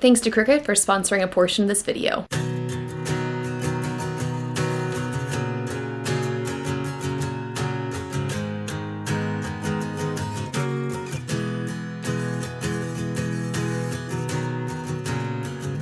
Thanks to Cricut for sponsoring a portion of this video.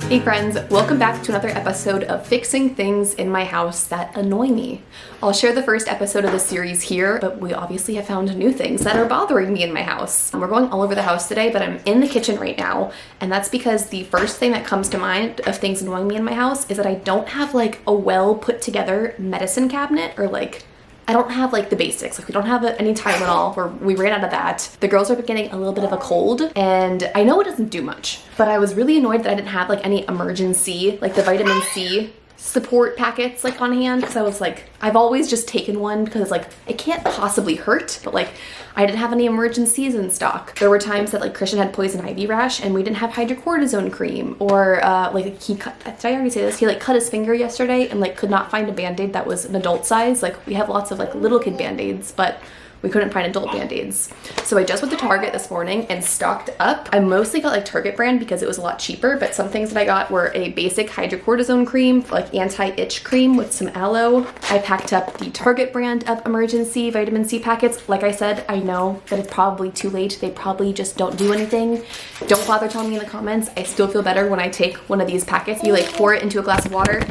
Hey friends, welcome back to another episode of fixing things in my house that annoy me. I'll share the first episode of the series here, but we obviously have found new things that are bothering me in my house. We're going all over the house today, but I'm in the kitchen right now, and that's because the first thing that comes to mind of things annoying me in my house is that I don't have like a well put together medicine cabinet, or like I don't have like the basics. Like we don't have any Tylenol, or we ran out of that. The girls are getting a little bit of a cold, and I know it doesn't do much, but I was really annoyed that I didn't have like any emergency, like the vitamin C support packets like on hand, because I was like, I've always just taken one because like it can't possibly hurt, but like I didn't have any emergencies in stock. There were times that like Christian had poison ivy rash and we didn't have hydrocortisone cream, or like he cut, did I already say this? He like cut his finger yesterday and like could not find a band-aid that was an adult size. Like we have lots of like little kid band-aids, but we couldn't find adult band-aids. So I just went to Target this morning and stocked up. I mostly got like Target brand because it was a lot cheaper, but some things that I got were a basic hydrocortisone cream, like anti-itch cream with some aloe. I packed up the Target brand of emergency vitamin C packets. Like I said, I know that it's probably too late. They probably just don't do anything. Don't bother telling me in the comments. I still feel better when I take one of these packets. You like pour it into a glass of water.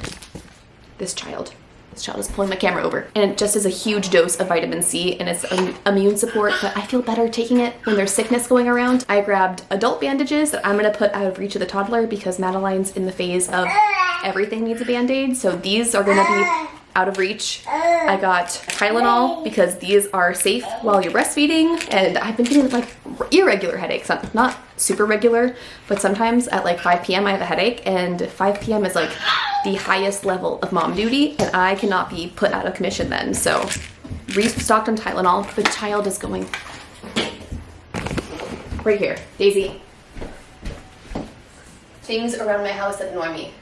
This child is pulling my camera over. And it just is a huge dose of vitamin C, and it's immune support, but I feel better taking it when there's sickness going around. I grabbed adult bandages that I'm gonna put out of reach of the toddler because Madeline's in the phase of everything needs a band-aid, so these are gonna be out of reach. I got Tylenol because these are safe while you're breastfeeding, and I've been getting like irregular headaches. Not super regular, but sometimes at like 5 p.m. I have a headache, and 5 p.m. is like the highest level of mom duty, and I cannot be put out of commission then. So restocked on Tylenol. The child is going right here. Daisy. Things around my house that annoy me.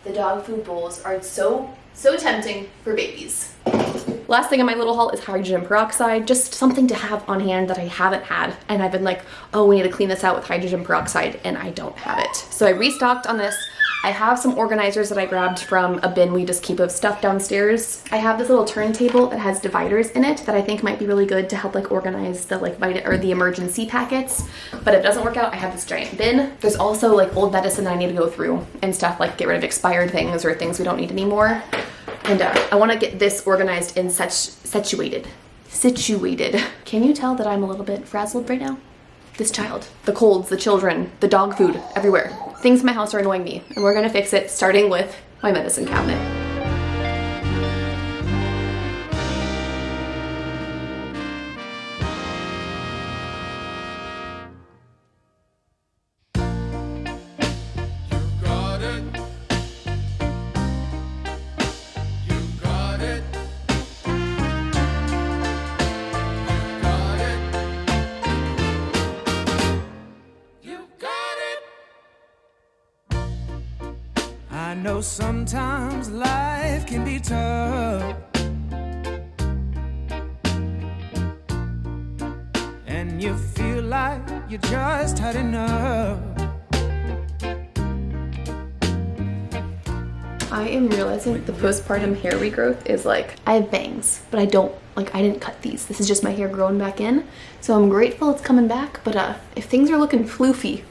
The dog food bowls are so tempting for babies. Last thing in my little haul is hydrogen peroxide, just something to have on hand that I haven't had, and I've been like, oh, we need to clean this out with hydrogen peroxide, and I don't have it. So I restocked on this. I have some organizers that I grabbed from a bin we just keep of stuff downstairs. I have this little turntable that has dividers in it that I think might be really good to help like organize the like the emergency packets, but if it doesn't work out, I have this giant bin. There's also like old medicine I need to go through and stuff, like get rid of expired things or things we don't need anymore. And I want to get this organized and situated. Can you tell that I'm a little bit frazzled right now? This child, the colds, the children, the dog food, everywhere. Things in my house are annoying me, and we're gonna fix it starting with my medicine cabinet. I know sometimes life can be tough, and you feel like you just had enough. I am realizing the postpartum hair regrowth is like, I have bangs, but I didn't cut these. This is just my hair growing back in. So I'm grateful it's coming back, but if things are looking floofy,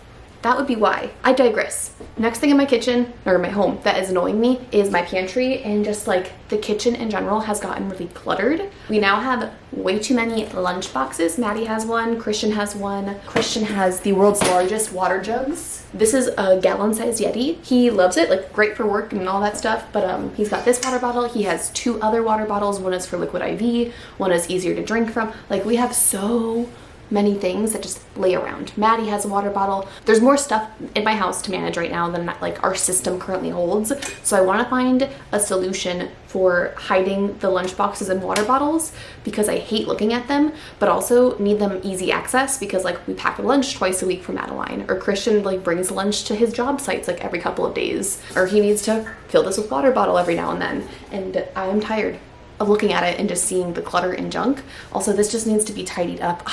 that would be why. I digress. Next thing in my kitchen, or my home, that is annoying me is my pantry, and just like the kitchen in general has gotten really cluttered. We now have way too many lunch boxes. Maddie has one, Christian has one. Christian has the world's largest water jugs. This is a gallon-sized Yeti. He loves it, like great for work and all that stuff, but he's got this water bottle. He has 2 other water bottles. One is for liquid IV, one is easier to drink from. Like we have so many things that just lay around. Maddie has a water bottle. There's more stuff in my house to manage right now than like our system currently holds. So I want to find a solution for hiding the lunch boxes and water bottles because I hate looking at them, but also need them easy access because like we pack a lunch twice a week for Madeline, or Christian like brings lunch to his job sites like every couple of days, or he needs to fill this with water bottle every now and then. And I'm tired of looking at it and just seeing the clutter and junk. Also, this just needs to be tidied up.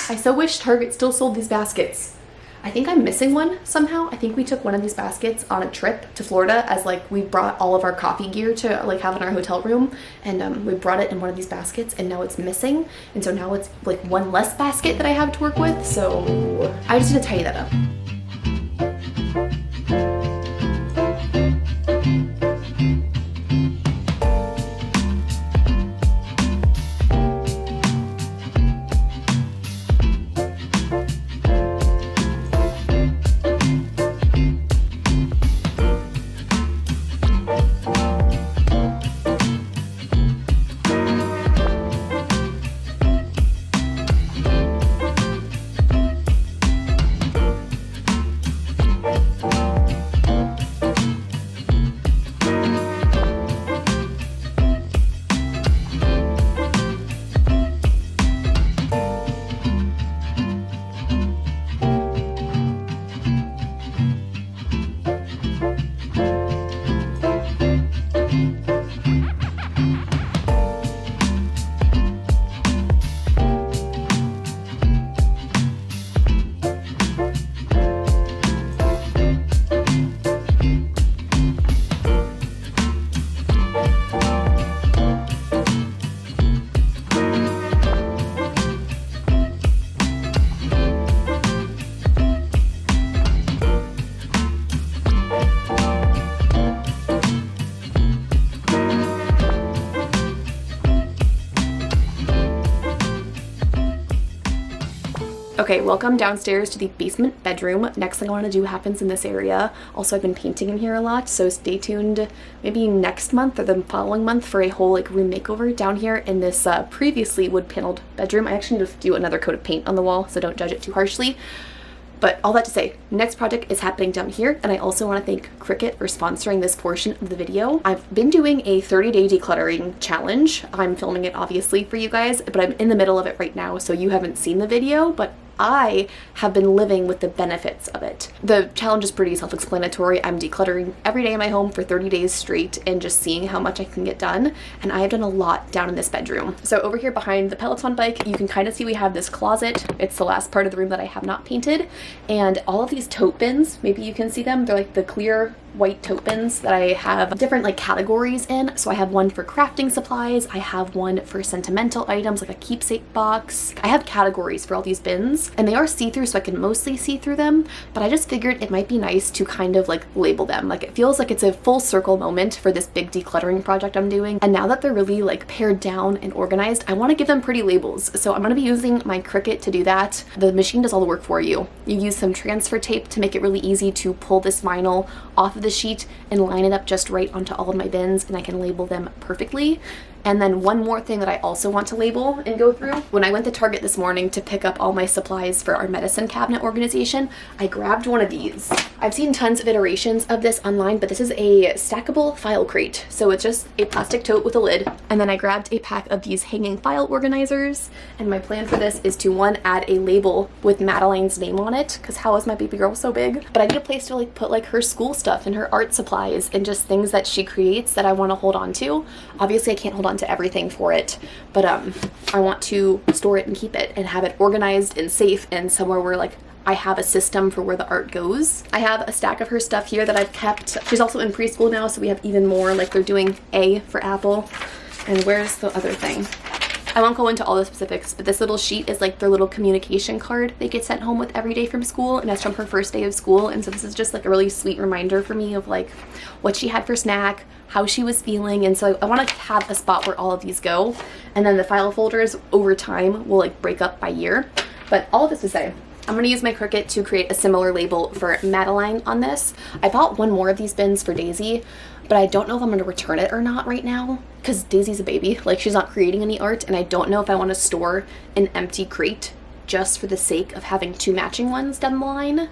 I so wish Target still sold these baskets. I think I'm missing one somehow. I think we took one of these baskets on a trip to Florida, as like we brought all of our coffee gear to like have in our hotel room, and we brought it in one of these baskets, and now it's missing, and so now it's like one less basket that I have to work with, so I just need to tidy that up. Okay, welcome downstairs to the basement bedroom. Next thing I want to do happens in this area. Also, I've been painting in here a lot, so stay tuned maybe next month or the following month for a whole like room makeover down here in this previously wood paneled bedroom. I actually need to do another coat of paint on the wall, so don't judge it too harshly. But all that to say, next project is happening down here, and I also want to thank Cricut for sponsoring this portion of the video. I've been doing a 30-day decluttering challenge. I'm filming it obviously for you guys, but I'm in the middle of it right now, so you haven't seen the video, but I have been living with the benefits of it. The challenge is pretty self-explanatory. I'm decluttering every day in my home for 30 days straight and just seeing how much I can get done, and I have done a lot down in this bedroom. So over here behind the Peloton bike, you can kind of see we have this closet. It's the last part of the room that I have not painted, and all of these tote bins, maybe you can see them, they're like the clear white tote bins that I have different like categories in. So I have one for crafting supplies, I have one for sentimental items like a keepsake box. I have categories for all these bins, and they are see-through, so I can mostly see through them, but I just figured it might be nice to kind of like label them. Like it feels like it's a full circle moment for this big decluttering project I'm doing, and now that they're really like pared down and organized, I want to give them pretty labels. So I'm going to be using my Cricut to do that. The machine does all the work for you. You use some transfer tape to make it really easy to pull this vinyl off of the sheet and line it up just right onto all of my bins, and I can label them perfectly. And then one more thing that I also want to label and go through. When I went to Target this morning to pick up all my supplies for our medicine cabinet organization, I grabbed one of these. I've seen tons of iterations of this online, but this is a stackable file crate. So it's just a plastic tote with a lid. And then I grabbed a pack of these hanging file organizers. And my plan for this is to, one, add a label with Madeline's name on it, because how is my baby girl so big? But I need a place to like put like her school stuff and her art supplies and just things that she creates that I want to hold on to. Obviously I can't hold on to everything for it, but I want to store it and keep it and have it organized and safe and somewhere where like I have a system for where the art goes. I have a stack of her stuff here that I've kept. She's also in preschool now, so we have even more. Like they're doing A for Apple. And where's the other thing? I won't go into all the specifics, but this little sheet is like their little communication card they get sent home with every day from school, and that's from her first day of school. And so this is just like a really sweet reminder for me of like what she had for snack, how she was feeling, and so I want to have a spot where all of these go. And then the file folders over time will like break up by year. But all of this to say, I'm going to use my Cricut to create a similar label for Madeline on this. I bought one more of these bins for Daisy, but I don't know if I'm going to return it or not right now because Daisy's a baby. Like she's not creating any art, and I don't know if I want to store an empty crate just for the sake of having two matching ones down the line.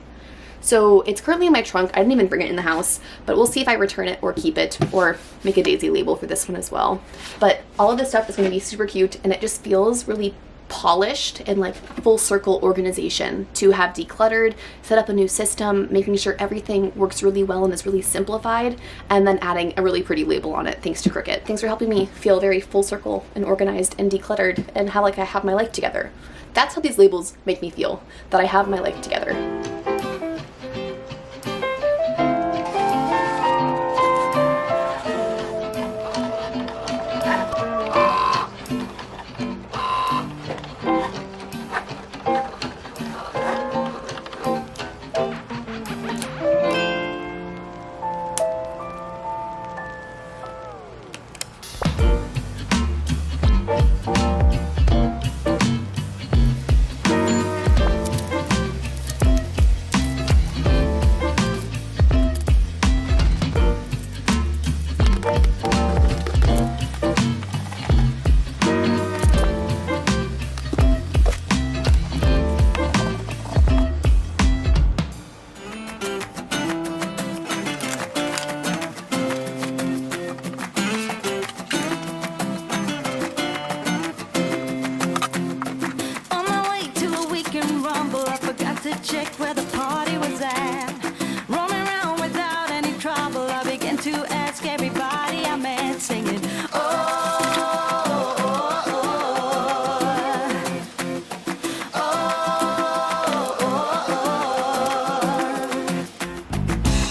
So it's currently in my trunk. I didn't even bring it in the house, but we'll see if I return it or keep it or make a Daisy label for this one as well. But all of this stuff is going to be super cute, and it just feels really polished and like full circle organization to have decluttered, set up a new system, making sure everything works really well and is really simplified, and then adding a really pretty label on it thanks to Cricut. Thanks for helping me feel very full circle and organized and decluttered and how like I have my life together. That's how these labels make me feel, that I have my life together.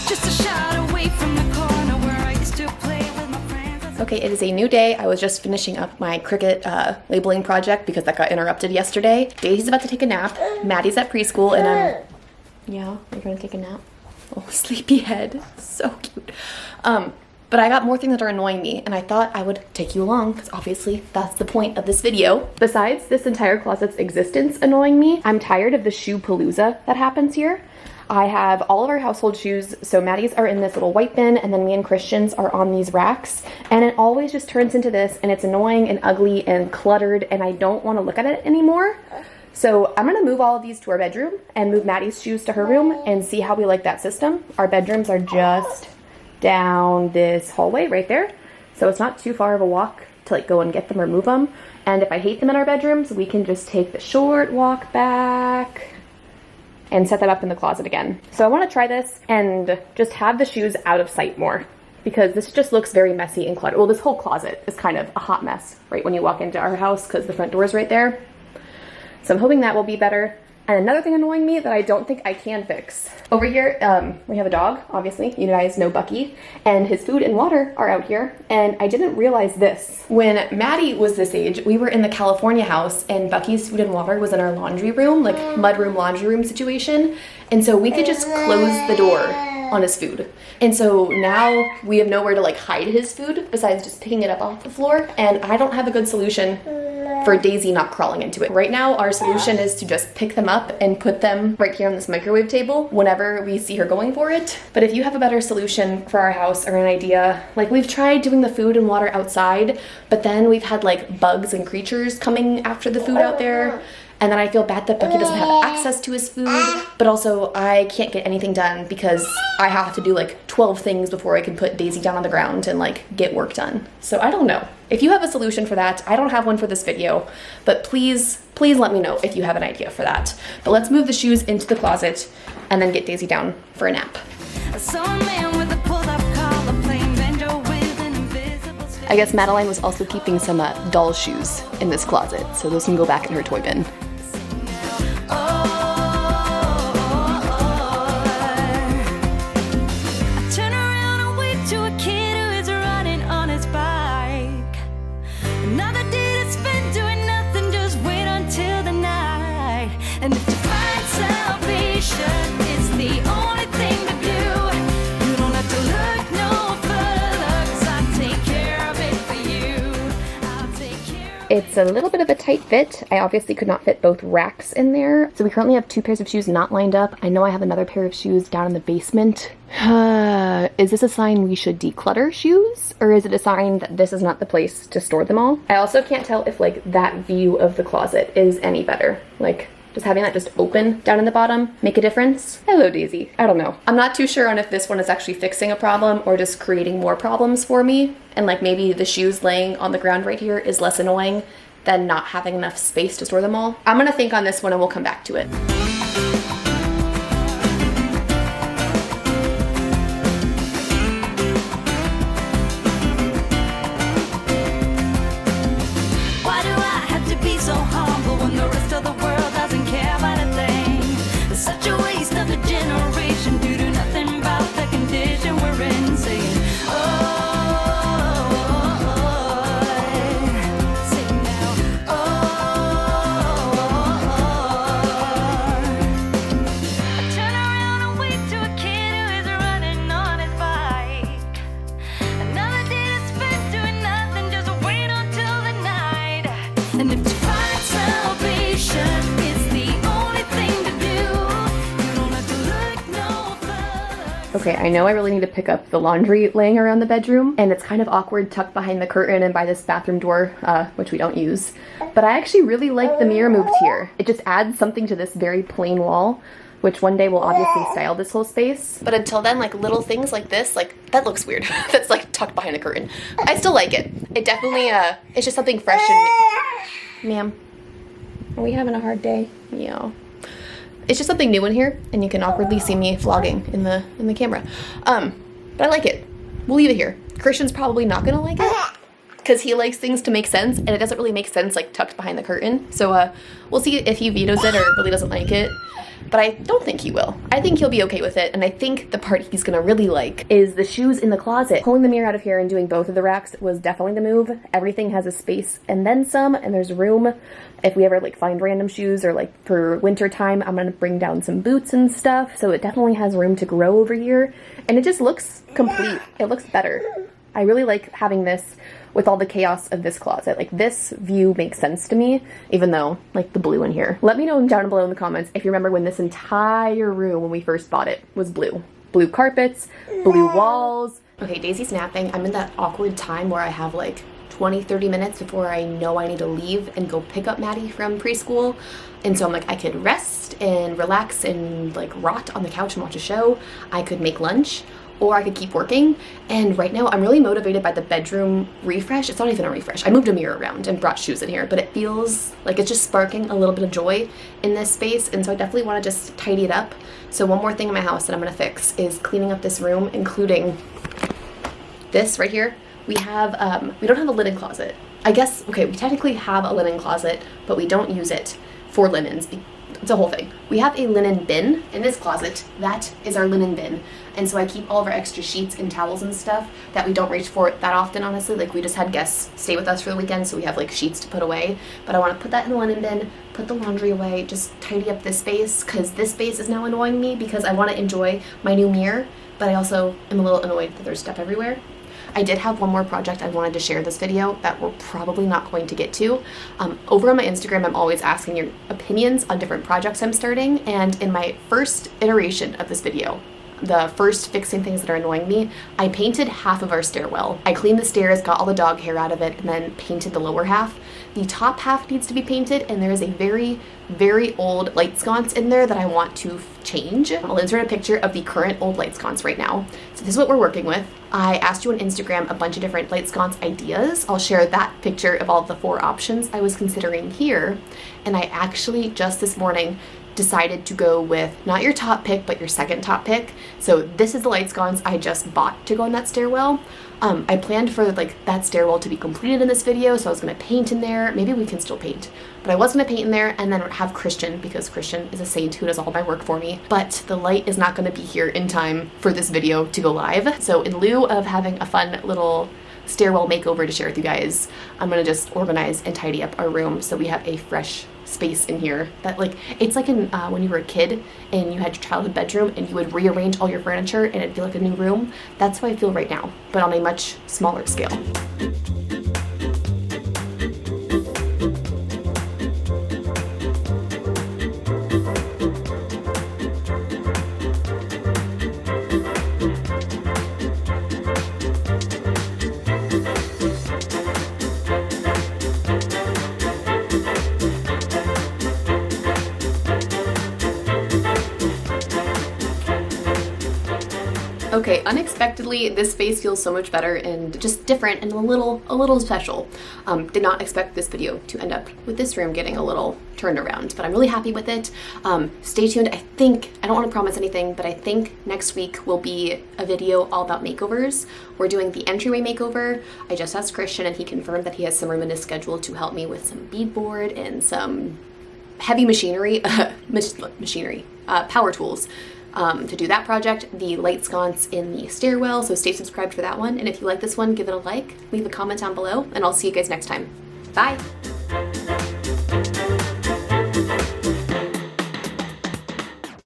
just a shot away from the corner where I used to play with my friends. Okay, it is a new day. I was just finishing up my Cricut labeling project because that got interrupted yesterday. Daisy's about to take a nap. Maddie's at preschool and yeah, we're gonna take a nap. Oh, sleepyhead, so cute. But I got more things that are annoying me, and I thought I would take you along, because obviously that's the point of this video. Besides this entire closet's existence annoying me, I'm tired of the shoe palooza that happens here. I have all of our household shoes, so Maddie's are in this little white bin, and then me and Christian's are on these racks, and it always just turns into this, and it's annoying and ugly and cluttered, and I don't want to look at it anymore. So I'm gonna move all of these to our bedroom, and move Maddie's shoes to her room, and see how we like that system. Our bedrooms are just down this hallway right there, so it's not too far of a walk to like go and get them or move them. And if I hate them in our bedrooms, we can just take the short walk back and set them up in the closet again. So I want to try this and just have the shoes out of sight more, because this just looks very messy and cluttered. Well, this whole closet is kind of a hot mess right when you walk into our house, because the front door is right there. So I'm hoping that will be better. And another thing annoying me that I don't think I can fix. Over here, we have a dog, obviously. You guys know Bucky. And his food and water are out here. And I didn't realize this. When Maddie was this age, we were in the California house, and Bucky's food and water was in our laundry room, like mudroom, laundry room situation. And so we could just close the door on his food. And so now we have nowhere to like hide his food besides just picking it up off the floor. And I don't have a good solution for Daisy not crawling into it. Right now, our solution is to just pick them up and put them right here on this microwave table whenever we see her going for it. But if you have a better solution for our house or an idea, like we've tried doing the food and water outside, but then we've had like bugs and creatures coming after the food out there. And then I feel bad that Bucky doesn't have access to his food, but also I can't get anything done because I have to do like 12 things before I can put Daisy down on the ground and like get work done. So I don't know. If you have a solution for that, I don't have one for this video, but please let me know if you have an idea for that. But let's move the shoes into the closet and then get Daisy down for a nap. I guess Madeline was also keeping some doll shoes in this closet, so those can go back in her toy bin. It's a little bit of a tight fit. I obviously could not fit both racks in there. So we currently have 2 pairs of shoes not lined up. I know I have another pair of shoes down in the basement. Is this a sign we should declutter shoes? Or is it a sign that this is not the place to store them all? I also can't tell if like that view of the closet is any better. Like, does having that just open down in the bottom make a difference? Hello, Daisy. I don't know. I'm not too sure on if this one is actually fixing a problem or just creating more problems for me. And like maybe the shoes laying on the ground right here is less annoying than not having enough space to store them all. I'm gonna think on this one and we'll come back to it. Why do I have to be so humble when the rest of the world doesn't care about a thing? It's such a waste of a generation due to nothing about the condition we're in. Saying, and if to find salvation is the only thing to do, you don't have to look no further. Okay, I know I really need to pick up the laundry laying around the bedroom, and it's kind of awkward tucked behind the curtain and by this bathroom door, which we don't use. But I actually really like the mirror moved here. It just adds something to this very plain wall, which one day will obviously style this whole space. But until then, like little things like this, like that looks weird. That's like tucked behind the curtain. I still like it. It definitely, it's just something fresh and... Ma'am, are we having a hard day? Yeah. It's just something new in here, and you can awkwardly see me vlogging in the camera. But I like it. We'll leave it here. Christian's probably not gonna like it, because he likes things to make sense, and it doesn't really make sense like tucked behind the curtain. So we'll see if he vetoes it or really doesn't like it. But I don't think he will. I think he'll be okay with it, and I think the part he's gonna really like is the shoes in the closet. Pulling the mirror out of here and doing both of the racks was definitely the move. Everything has a space and then some, and there's room. If we ever like find random shoes or like for winter time, I'm gonna bring down some boots and stuff, so it definitely has room to grow over here, and it just looks complete. It looks better. I really like having this with all the chaos of this closet. Like, this view makes sense to me, even though, like, the blue in here. Let me know down below in the comments if you remember when this entire room, when we first bought it, was blue. Blue carpets, blue walls. Okay, Daisy's napping. I'm in that awkward time where I have, like, 20-30 minutes before I know I need to leave and go pick up Maddie from preschool. And so I'm like, I could rest and relax and, like, rot on the couch and watch a show. I could make lunch, or I could keep working. And right now I'm really motivated by the bedroom refresh. It's not even a refresh. I moved a mirror around and brought shoes in here, but it feels like it's just sparking a little bit of joy in this space. And so I definitely want to just tidy it up. So one more thing in my house that I'm going to fix is cleaning up this room, including this right here. We have, we don't have a linen closet. I guess, okay, we technically have a linen closet, but we don't use it for linens. It's a whole thing. We have a linen bin in this closet. That is our linen bin. And so I keep all of our extra sheets and towels and stuff that we don't reach for that often, honestly. Like, we just had guests stay with us for the weekend, so we have like sheets to put away. But I want to put that in the linen bin, put the laundry away, just tidy up this space, because this space is now annoying me because I want to enjoy my new mirror, but I also am a little annoyed that there's stuff everywhere. I did have one more project I wanted to share this video that we're probably not going to get to. Over on my Instagram, I'm always asking your opinions on different projects I'm starting, and in my first iteration of this video, the first fixing things that are annoying me, I painted half of our stairwell. I cleaned the stairs, got all the dog hair out of it, and then painted the lower half. The top half needs to be painted, and there is a very, very old light sconce in there that I want to change. I'll insert a picture of the current old light sconce right now. So this is what we're working with. I asked you on Instagram a bunch of different light sconce ideas. I'll share that picture of all of the 4 options I was considering here. And I actually just this morning decided to go with not your top pick, but your second top pick. So this is the light sconce I just bought to go in that stairwell. I planned for like that stairwell to be completed in this video, so I was gonna paint in there. Maybe we can still paint, but I was gonna paint in there and then have Christian, because Christian is a saint who does all my work for me. But the light is not gonna be here in time for this video to go live. So in lieu of having a fun little stairwell makeover to share with you guys, I'm gonna just organize and tidy up our room so we have a fresh space in here that, like, it's like in when you were a kid and you had your childhood bedroom and you would rearrange all your furniture and it'd feel like a new room. That's how I feel right now, but on a much smaller scale. Okay, unexpectedly, this space feels so much better and just different and a little special. Did not expect this video to end up with this room getting a little turned around, but I'm really happy with it. Stay tuned. I don't want to promise anything, but I think next week will be a video all about makeovers. We're doing the entryway makeover. I just asked Christian and he confirmed that he has some room in his schedule to help me with some beadboard and some heavy machinery, power tools. To do that project, the light sconce in the stairwell, so stay subscribed for that one. And if you like this one, give it a like, leave a comment down below, and I'll see you guys next time. Bye!